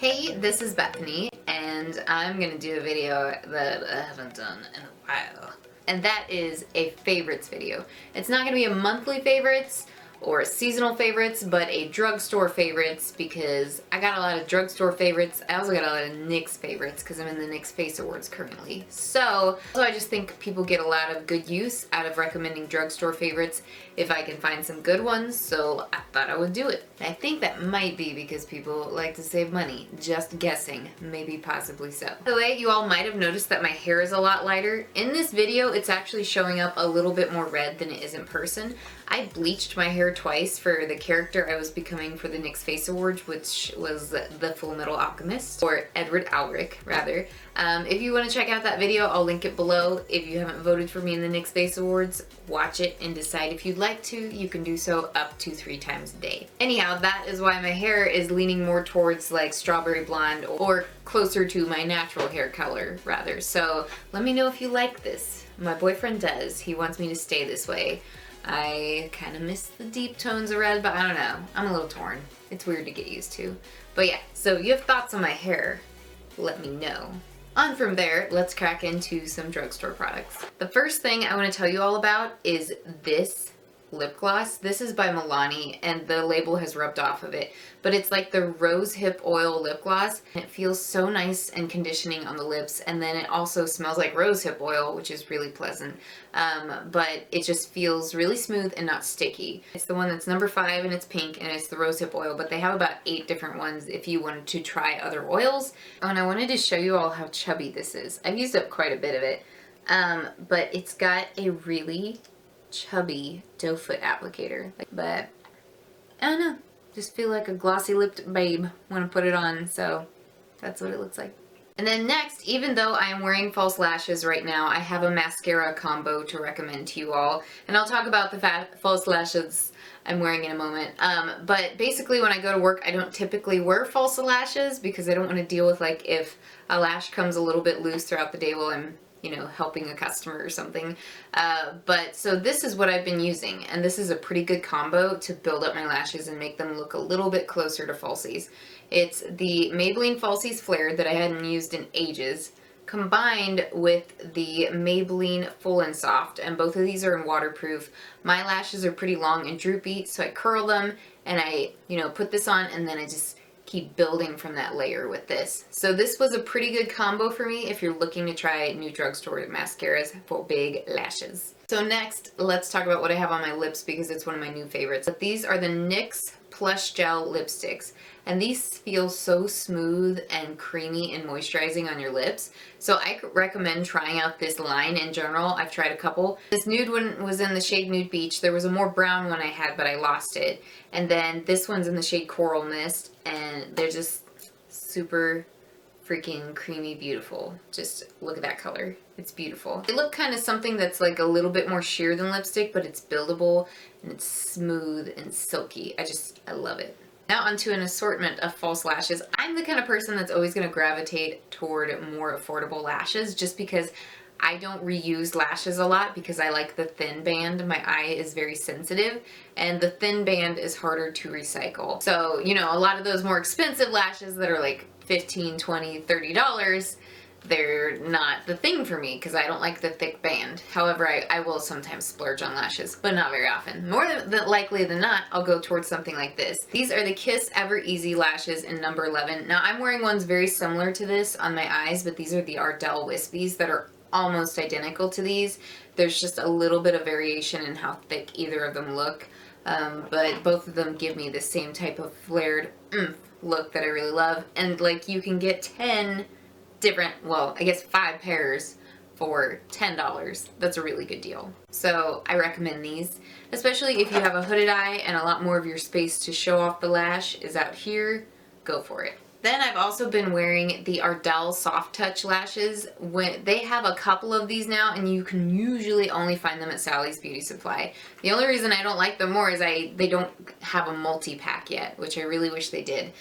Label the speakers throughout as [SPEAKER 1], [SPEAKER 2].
[SPEAKER 1] Hey, this is Bethany, and I'm gonna do a video that I haven't done in a while. And that is a favorites video. It's not gonna be a monthly favorites or a seasonal favorites, but a drugstore favorites because I got a lot of drugstore favorites. I also got a lot of NYX favorites because I'm in the NYX Face Awards currently. So I just think people get a lot of good use out of recommending drugstore favorites if I can find some good ones, so I thought I would do it. I think that might be because people like to save money. Just guessing. Maybe possibly so. By the way, you all might have noticed that my hair is a lot lighter. In this video, it's actually showing up a little bit more red than it is in person. I bleached my hair twice for the character I was becoming for the NYX Face Awards, which was the Full Metal Alchemist, or Edward Alric, rather. If you want to check out that video, I'll link it below. If you haven't voted for me in the NYX Face Awards, watch it and decide if you'd like to. You can do so up to 3 times a day. Anyhow, that is why my hair is leaning more towards like strawberry blonde or closer to my natural hair color, rather. So let me know if you like this. My boyfriend does. He wants me to stay this way. I kind of miss the deep tones of red, but I don't know. I'm a little torn. It's weird to get used to. But yeah, so if you have thoughts on my hair, let me know. On from there, let's crack into some drugstore products. The first thing I want to tell you all about is this lip gloss. This is by Milani, and the label has rubbed off of it, but it's like the rose hip oil lip gloss. It feels so nice and conditioning on the lips, and then it also smells like rose hip oil, which is really pleasant, but it just feels really smooth and not sticky. It's the one that's number 5 and it's pink, and it's the rose hip oil, but they have about 8 different ones if you wanted to try other oils. Oh, and I wanted to show you all how chubby this is. I've used up quite a bit of it, but it's got a really chubby doe foot applicator, but I don't know, just feel like a glossy lipped babe when I put it on, so that's what it looks like. And then next, even though I am wearing false lashes right now, I have a mascara combo to recommend to you all, and I'll talk about the false lashes I'm wearing in a moment. But basically when I go to work, I don't typically wear false lashes because I don't want to deal with like if a lash comes a little bit loose throughout the day while I'm, you know, helping a customer or something. But so this is what I've been using, and this is a pretty good combo to build up my lashes and make them look a little bit closer to falsies. It's the Maybelline Falsies Flare that I hadn't used in ages, combined with the Maybelline Full and Soft, and both of these are in waterproof. My lashes are pretty long and droopy, so I curl them and I, you know, put this on, and then I just keep building from that layer with this. So this was a pretty good combo for me if you're looking to try new drugstore mascaras for big lashes. So next, let's talk about what I have on my lips because it's one of my new favorites. But these are the NYX Plush Gel Lipsticks, and these feel so smooth and creamy and moisturizing on your lips. So I recommend trying out this line in general. I've tried a couple. This nude one was in the shade Nude Beach. There was a more brown one I had, but I lost it. And then this one's in the shade Coral Mist, and they're just super freaking creamy beautiful. Just look at that color. It's beautiful. They look kind of something that's like a little bit more sheer than lipstick, but it's buildable and it's smooth and silky. I love it. Now onto an assortment of false lashes. I'm the kind of person that's always going to gravitate toward more affordable lashes just because I don't reuse lashes a lot because I like the thin band. My eye is very sensitive, and the thin band is harder to recycle. So, you know, a lot of those more expensive lashes that are like $15, $20, $30, they're not the thing for me because I don't like the thick band. However, I will sometimes splurge on lashes, but not very often. More than likely than not, I'll go towards something like this. These are the Kiss Ever Easy lashes in number 11. Now, I'm wearing ones very similar to this on my eyes, but these are the Ardell Wispies that are almost identical to these. There's just a little bit of variation in how thick either of them look, but both of them give me the same type of flared look that I really love. And like you can get 10 different, well, I guess 5 pairs for $10. That's a really good deal. So I recommend these, especially if you have a hooded eye and a lot more of your space to show off the lash is out here. Go for it. Then I've also been wearing the Ardell Soft Touch lashes. They have a couple of these now, and you can usually only find them at Sally's Beauty Supply. The only reason I don't like them more is they don't have a multi-pack yet, which I really wish they did.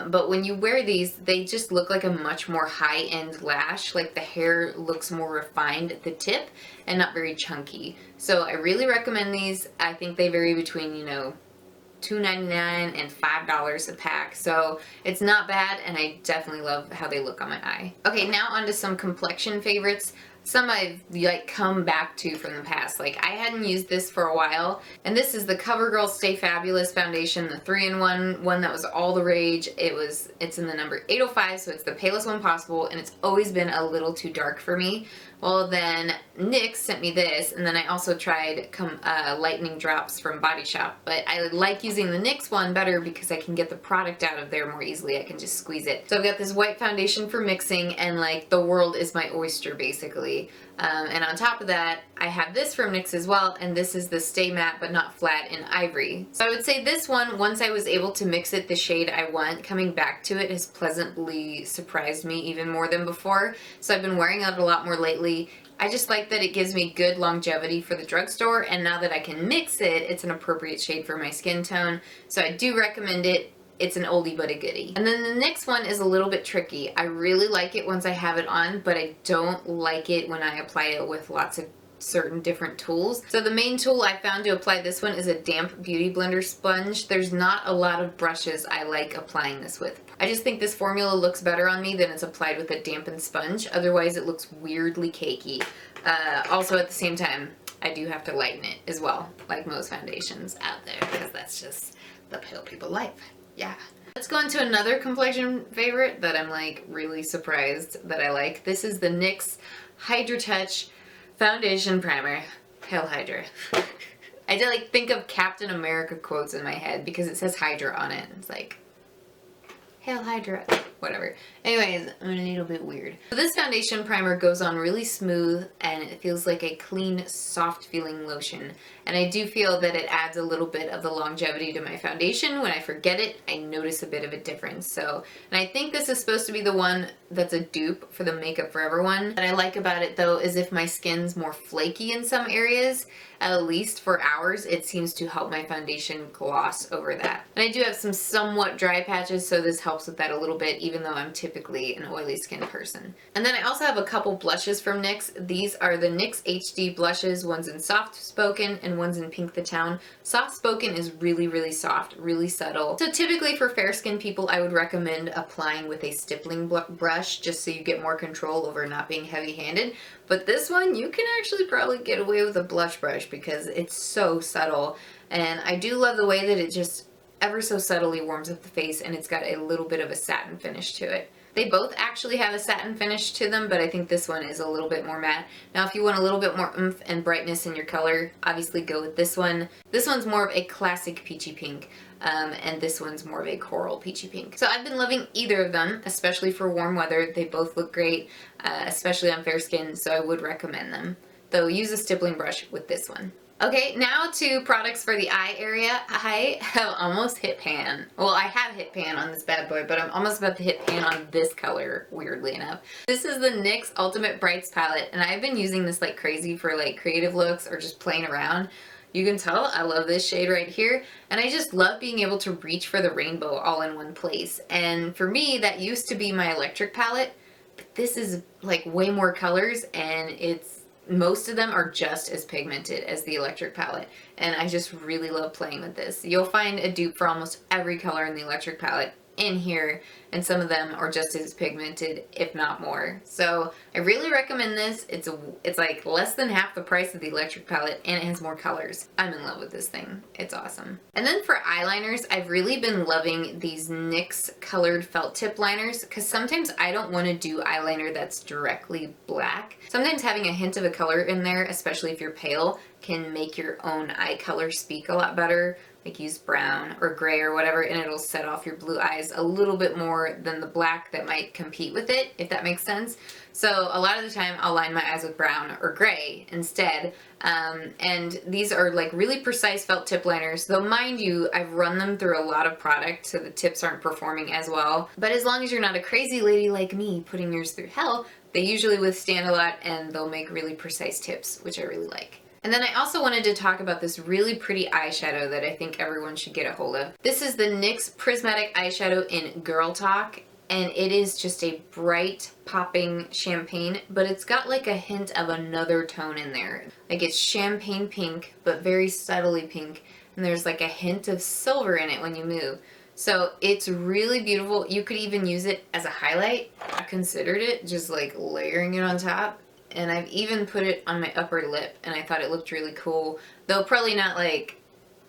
[SPEAKER 1] But when you wear these, they just look like a much more high-end lash. Like the hair looks more refined at the tip and not very chunky. So I really recommend these. I think they vary between, you know, $2.99 and $5 a pack, so it's not bad, and I definitely love how they look on my eye. Okay, now onto some complexion favorites. Some I've like come back to from the past. Like, I hadn't used this for a while, and this is the CoverGirl Stay Fabulous foundation, the 3-in-1 one that was all the rage. It's in the number 805, so it's the palest one possible, and it's always been a little too dark for me. Well, then NYX sent me this, and then I also tried lightning drops from Body Shop, but I like using the NYX one better because I can get the product out of there more easily. I can just squeeze it. So I've got this white foundation for mixing, and like the world is my oyster basically. And on top of that, I have this from NYX as well, and this is the Stay Matte But Not Flat in Ivory. So I would say this one, once I was able to mix it the shade I want, coming back to it has pleasantly surprised me even more than before. So I've been wearing it a lot more lately. I just like that it gives me good longevity for the drugstore, and now that I can mix it, it's an appropriate shade for my skin tone. So I do recommend it. It's an oldie but a goodie. And then the next one is a little bit tricky. I really like it once I have it on, but I don't like it when I apply it with lots of certain different tools. So the main tool I found to apply this one is a damp beauty blender sponge. There's not a lot of brushes I like applying this with. I just think this formula looks better on me than it's applied with a dampened sponge. Otherwise it looks weirdly cakey. Also at the same time, I do have to lighten it as well, like most foundations out there, because that's just the pale people life. Yeah. Let's go into another complexion favorite that I'm like really surprised that I like. This is the NYX Hydra Touch Foundation Primer. Hail Hydra. I did like think of Captain America quotes in my head because it says Hydra on it. It's like, Hail Hydra. Whatever. Anyways, I'm a little bit weird. So this foundation primer goes on really smooth, and it feels like a clean, soft feeling lotion. And I do feel that it adds a little bit of the longevity to my foundation. When I forget it, I notice a bit of a difference. So, and I think this is supposed to be the one that's a dupe for the Makeup Forever one. What I like about it though is if my skin's more flaky in some areas, at least for hours, it seems to help my foundation gloss over that. And I do have some somewhat dry patches, so this helps with that a little bit, even though I'm typically an oily skin person. And then I also have a couple blushes from NYX. These are the NYX HD blushes. One's in Soft Spoken and one's in Pink the Town. Soft Spoken is really, really soft, really subtle. So typically for fair skin people, I would recommend applying with a stippling brush just so you get more control over not being heavy-handed. But this one, you can actually probably get away with a blush brush because it's so subtle. And I do love the way that it just ever so subtly warms up the face, and it's got a little bit of a satin finish to it. They both actually have a satin finish to them, but I think this one is a little bit more matte. Now if you want a little bit more oomph and brightness in your color, obviously go with this one. This one's more of a classic peachy pink, and this one's more of a coral peachy pink. So I've been loving either of them, especially for warm weather. They both look great, especially on fair skin, so I would recommend them. Though use a stippling brush with this one. Okay, now to products for the eye area. I have almost hit pan. Well, I have hit pan on this bad boy, but I'm almost about to hit pan on this color, weirdly enough. This is the NYX Ultimate Brights palette, and I've been using this like crazy for like creative looks or just playing around. You can tell I love this shade right here, and I just love being able to reach for the rainbow all in one place. And for me, that used to be my electric palette, but this is like way more colors, and most of them are just as pigmented as the electric palette, and I just really love playing with this. You'll find a dupe for almost every color in the electric palette in here, and some of them are just as pigmented, if not more. So I really recommend this. It's like less than half the price of the electric palette, and it has more colors. I'm in love with this thing. It's awesome. And then for eyeliners, I've really been loving these NYX colored felt tip liners, because sometimes I don't want to do eyeliner that's directly black. Sometimes having a hint of a color in there, especially if you're pale, can make your own eye color speak a lot better. Like use brown or gray or whatever, and it'll set off your blue eyes a little bit more than the black that might compete with it, if that makes sense. So a lot of the time I'll line my eyes with brown or gray instead. And these are like really precise felt tip liners, though mind you, I've run them through a lot of product, so the tips aren't performing as well. But as long as you're not a crazy lady like me putting yours through hell, they usually withstand a lot, and they'll make really precise tips, which I really like. And then I also wanted to talk about this really pretty eyeshadow that I think everyone should get a hold of. This is the NYX Prismatic eyeshadow in Girl Talk, and it is just a bright, popping champagne, but it's got like a hint of another tone in there. Like it's champagne pink, but very subtly pink. and there's like a hint of silver in it when you move. So it's really beautiful. You could even use it as a highlight. I considered it, just like layering it on top. And I've even put it on my upper lip, and I thought it looked really cool. Though probably not like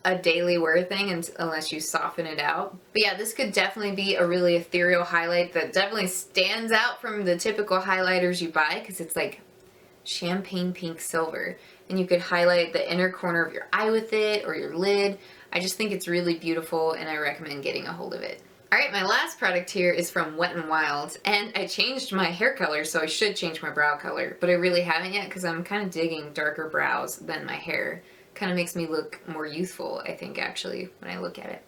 [SPEAKER 1] a daily wear thing unless you soften it out. But yeah, this could definitely be a really ethereal highlight that definitely stands out from the typical highlighters you buy, because it's like champagne pink silver. And you could highlight the inner corner of your eye with it, or your lid. I just think it's really beautiful, and I recommend getting a hold of it. Alright, my last product here is from Wet n Wild, and I changed my hair color, so I should change my brow color, but I really haven't yet because I'm kind of digging darker brows than my hair. Kind of makes me look more youthful, I think, actually, when I look at it.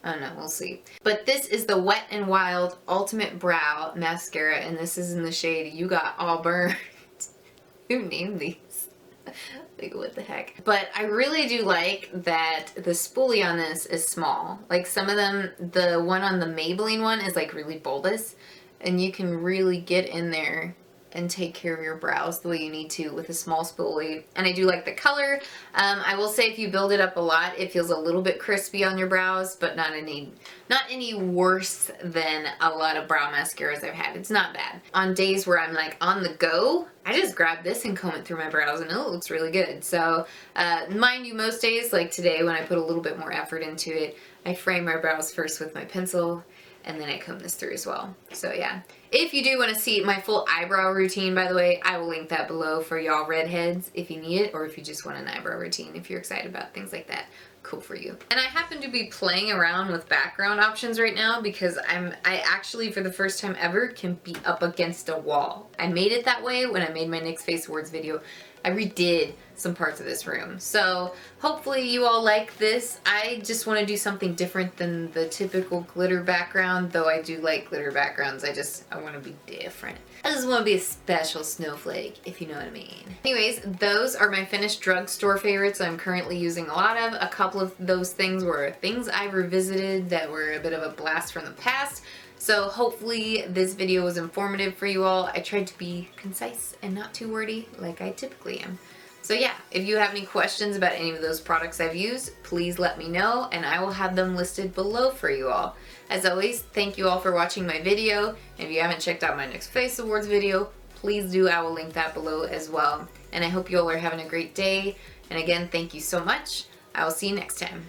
[SPEAKER 1] I don't know, we'll see. But this is the Wet n Wild Ultimate Brow Mascara, and this is in the shade You Got All Burned. Who named these? Like, what the heck? But I really do like that the spoolie on this is small. Like, some of them, the one on the Maybelline one is like really bulbous, and you can really get in there and take care of your brows the way you need to with a small spoolie. And I do like the color. I will say if you build it up a lot, it feels a little bit crispy on your brows, but not any worse than a lot of brow mascaras I've had. It's not bad. On days where I'm like on the go, I just grab this and comb it through my brows, and it looks really good. So mind you, most days, like today when I put a little bit more effort into it, I frame my brows first with my pencil, and then I comb this through as well. So yeah. If you do want to see my full eyebrow routine, by the way, I will link that below for y'all redheads if you need it, or if you just want an eyebrow routine, if you're excited about things like that. Cool for you. And I happen to be playing around with background options right now because I actually, for the first time ever, can be up against a wall. I made it that way when I made my NYX Face Awards video. I redid some parts of this room. So hopefully you all like this. I just want to do something different than the typical glitter background, though I do like glitter backgrounds. I want to be different. I just want to be a special snowflake, if you know what I mean. Anyways, those are my finished drugstore favorites I'm currently using a lot of. A couple of those things were things I revisited that were a bit of a blast from the past. So hopefully this video was informative for you all. I tried to be concise and not too wordy like I typically am. So yeah, if you have any questions about any of those products I've used, please let me know and I will have them listed below for you all. As always, thank you all for watching my video. If you haven't checked out my NYX Face Awards video, please do. I will link that below as well. And I hope you all are having a great day. And again, thank you so much. I will see you next time.